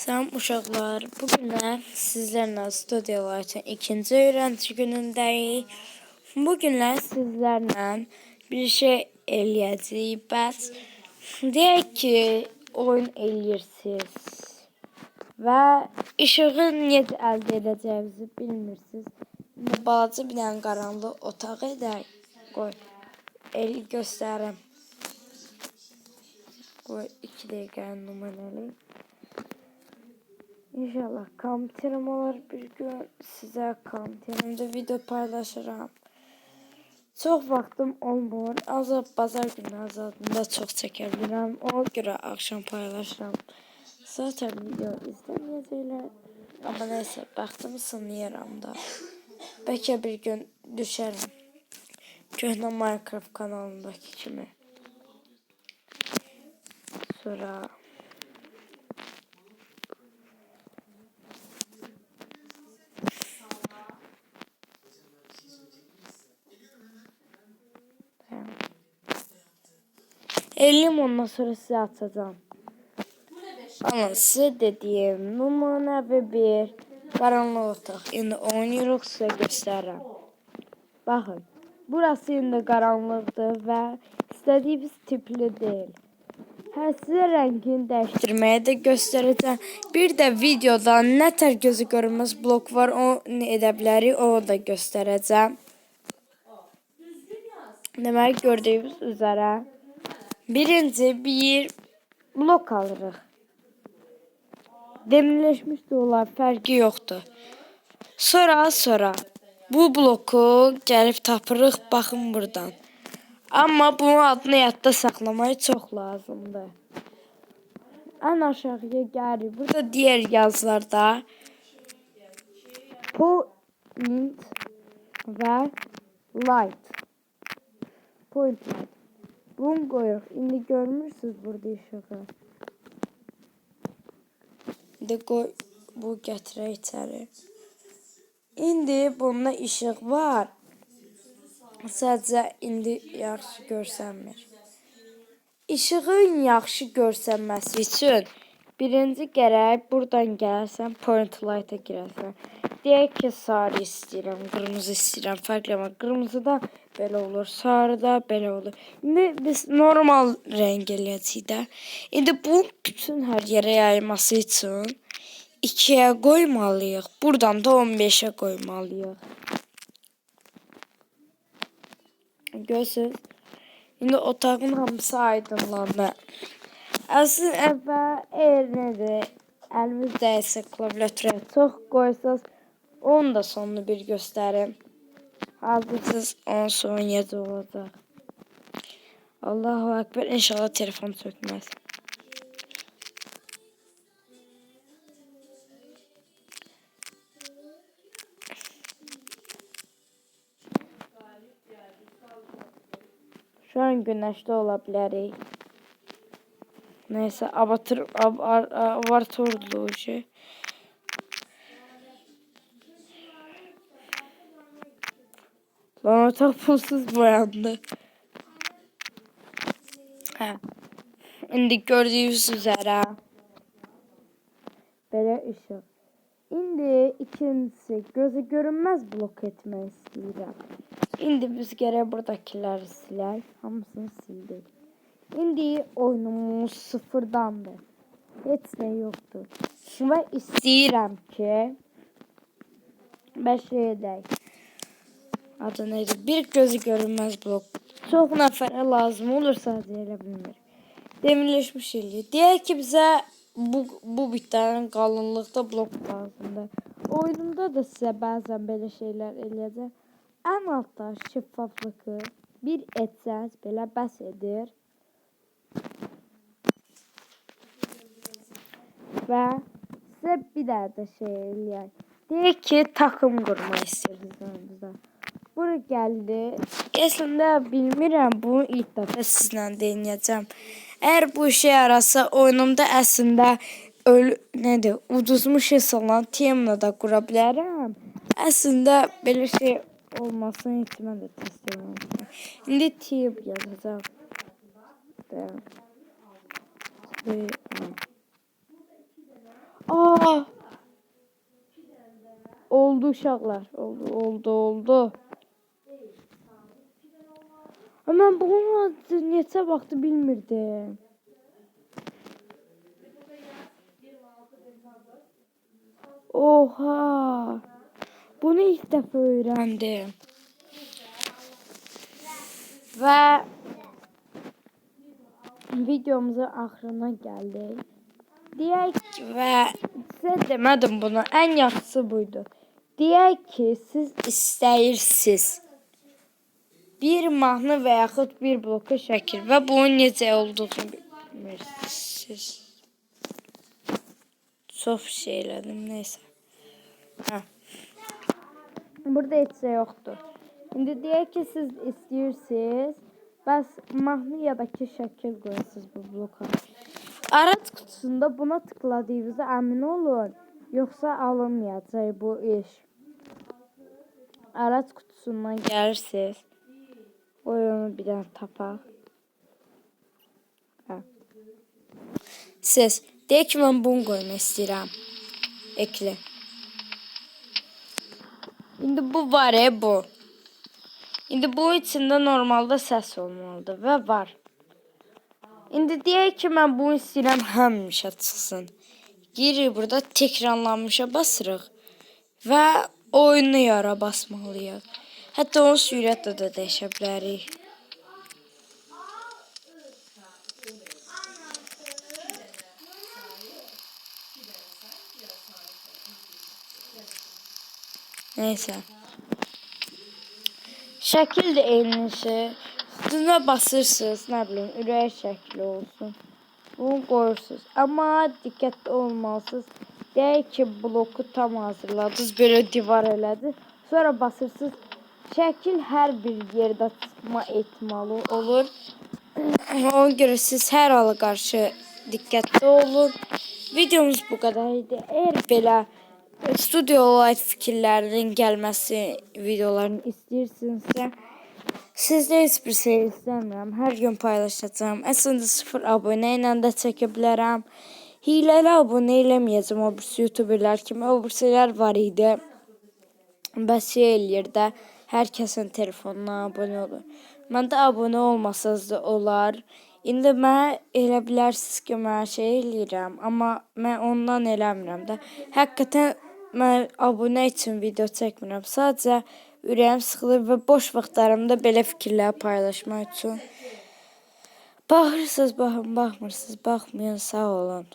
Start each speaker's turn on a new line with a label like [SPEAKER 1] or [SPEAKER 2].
[SPEAKER 1] Selam uşaqlar. Bugünlər sizlərlə studiyalardan ikinci öğrenci günündəyik. Bugünlər sizlərlə bir şey eləyəcəyik. Bəs deyək ki, oyun eləyirsiniz və işığı necə əldə edəcəyinizi bilmirsiniz. Balaca bir dənə qaranlıq otaq edək. Qoy, göstərim. Qoy 2 dəqiqənin nümunəli. İnşallah kompüterim olur bir gün size kompüterimde video paylaşırım. Çok vaxtım olmur. Azab bazar günü azadında çok çekebilirim. Ona göre akşam paylaşırım. Zaten video izlemeyecekler. Ama neyse baxtımı sınayıram da. Belki bir gün düşerim. Köhnə Minecraft kanalındaki kimi. Sonra elim ondan sonra size atacağım. Ama size dediğim numune ve bir karanlık otaq. İndi oynayırıq size göstərirəm. Baxın. Burası indi qaranlıqdır və istədiyiniz tipli deyil. Size rəngini dəyişdirməyi də göstərəcəm. Bir də videoda nə tər gözü görünməz blok var, onu edə bilərik, onu da göstərəcəm. Demək gördüyünüz üzərə birinci bir blok alırıq. Demirleşmiş de olar, fərqi yoxdur. Sonra bu bloku gəlib tapırıq, baxın buradan. Amma bunun adını yadda saxlamayı çox lazımdır. Ən aşağıya gəlirik. Burada diğer yazılarda point və light. Point light. Bunu qoyuruq. İndi görmürsünüz burada işığı. İndi qoy bu gətirək içəri. İndi bunda işıq var. Sadəcə indi yaxşı görsənmir. İşığın yaxşı görsənməsi üçün birinci gərək buradan gələrsən, point light-a girəsən. Deyək ki, sarı istəyirəm, qırmızı istəyirəm, fərqləmə. Qırmızıda belə olur, sarıda belə olur. İndi biz normal rəng eləyəcəyik də. İndi bu bütün hər yerə yayılması üçün 2'ye qoymalıyıq. Buradan da 15'e qoymalıyıq. Görürsünüz. İndi otağın hamısı aydınlandı. Əsl əvvəl nədir? Əlimiz dəysə klaviatura çox qoysanız onun da sonunu bir göstərim. Hazırsınız, onun sonu necə olacaq. Allahu Ekber, inşallah telefon sökməz. Şu an güneşte olabilirik. Neyse abartırdı o şey. Lan otaq pulsuz boyandı. İndi gördüyünüz üzere böyle ışık. İndi ikincisi gözü görünmez blok etmək istəyirəm. İndi biz gərək buradakiləri silək. Hamısını sildik. İndi oyunumuz sıfırdandır. Heç nə yoxdur. Və istəyirəm ki şey edək. Adı neydi? Bir gözü görünməz blok. Çox nəfərə lazım olursa elə bilmir. Demirləşmiş eləyir. Deyək ki bizə bu bitən qalınlıqda blok lazımdır. Oyunumda da sizə bəzən belə şeylər eləyəcək. Ən altda şeffaflığı bir etsəz belə bəs edir. Və sizə bir daha da şey eləyək. Deyək ki takım qurmaq istəyirsiniz. Bura gəldi. Əslində bilmirəm, bunu ilk dəfə sizlə denəyəcəm. Eğer bu işe yarasa oyunumda əslində uduzmuş olan temla da qura bilərəm. Əslində belə şey olmasını heç mən də test etməmişəm. İndi team yazacağım. Ah! Oldu uşaqlar. Oldu. Mən bunu neçə vaxtı bilmirdim. Oha! Bunu ilk dəfə öyrəndim. Və videomuzun axırına gəldik. Deyək və sizə demədim bunu. Ən yaxşısı buydu. Deyək ki, siz istəyirsiniz bir mahnı və yaxud bir bloku şəkil və bunun necə olduğunu bilmirsiniz. Çox şey elədim, neysə. Burada heç şey yoxdur. İndi deyək ki, siz istəyirsiniz, bəs mahnı ya da ki şəkil qoyasınız bu bloka. Araç kutusunda buna tıkladığınızda əmin olun, yoxsa alınmayacaq bu iş. Araç kutusundan gəlirsiniz. Oyunu bir dənə tapaq. Siz deyək ki, mən bunu qoymaq istəyirəm. Ekle. İndi bu var bu. İndi bu içində normalda səs olmalıdır və var. İndi deyək ki, mən bunu istəyirəm həmişə çıxsın. Girir burada təkrarlanmışa basırıq və oyunu yara basmalıyıq. Hətta onun sürətlə də dəyişə bilərik. Neysə. Şəkil də eyni. Üstünə basırsınız, nə bilim, ürək şəkli olsun. Bunu qoyursunuz. Amma diqqətli olmalısınız. Deyək ki, bloku tam hazırladınız, belə divar elədiniz. Sonra basırsınız. Şəkil hər bir yerdə çıxma ehtimalı olur. Ona görə siz hər hala qarşı diqqətli olun. Videomuz bu qədər idi. Əgər belə Studio Light fikirlərinin gəlməsi videolarını istəyirsinizsə, sizdə heç bir şey istəmirəm. Hər gün paylaşacağım. Əslində 0 abunə ilə də çəkə bilərəm. Hiləli abunə eləməyəcəm o birisi youtuberlər kimi. O birisilər var idi. Bəs şey eləyir də, hər kəsin telefonuna abunə olur. Məndə abunə olmasaz da olar. İndi mən elə bilərsiniz ki, mən şey eləyirəm, amma mən ondan eləmirəm də. Həqiqətən mən abunə üçün video çəkmirəm. Sadəcə ürəyim sıxılır və boş vaxtlarımda belə fikirlər paylaşmaq üçün. Baxırsınız, baxın, baxmırsınız, baxmayın, sağ olun.